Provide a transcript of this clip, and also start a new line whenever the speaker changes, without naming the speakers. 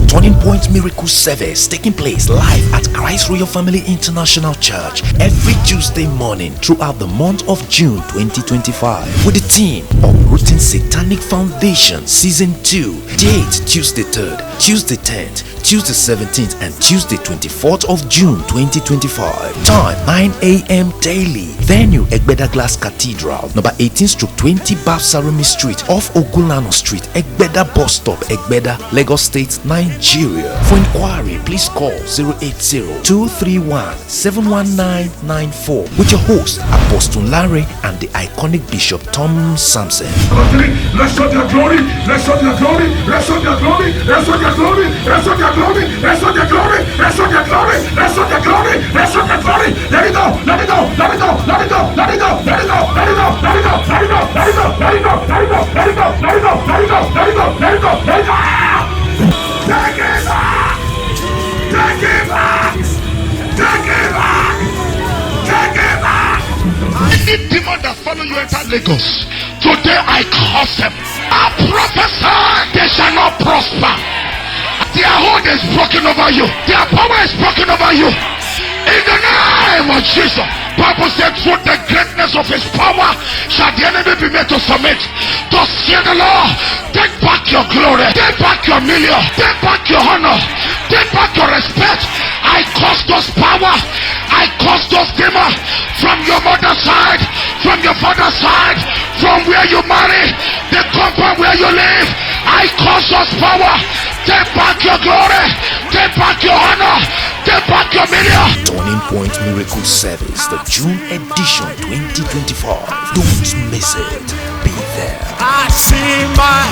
Turning Point Miracle Service taking place live at Christ Royal Family International Church every Tuesday morning throughout the month of June 2025 with the theme Uprooting Satanic Foundation Season 2. Date Tuesday 3rd, Tuesday 10th, Tuesday 17th and Tuesday 24th of June 2025. Time 9 a.m. daily. Venue Egbeda Glass Cathedral, number 18/20 Babsarumi Street off Ogulano Street, Egbeda Bus Stop, Egbeda, Lagos State, Nigeria. For inquiry, please call 080-231-71994 with your host Apostle Larry and the iconic Bishop Tom Sampson.
Let's show their glory, let's show their glory, let's show their glory, let's show their glory, let's show their glory, let's show their glory, let's show their glory, let's show their glory, let's show their glory. Let it go, let it go, let it go, let it go, let it go, let it go, let it go, let it go, let it go, let it go, let it go, let it go, let it go, let it go, let it go, let it go, let it go, let it go. Take it back! Take it back! Take it back! Take it back! Any demon that follow you enter Lagos, today I curse them. I prophesy they shall not prosper. Their hold is broken over you. Their power is broken over you. In the name of Jesus. Bible said through the greatness of his power shall the enemy be made to submit. Thus say the Lord, take back your glory, take back your million, take back your honor, take back your respect. I curse those power, I curse those demons from your mother's side, from your father's side, from where you marry, the compound where you live. I curse those power. Take back your glory, take back your honor, take back your million.
Turning Point Miracle Service, the June edition 2025. Don't miss it. Be there.
I see my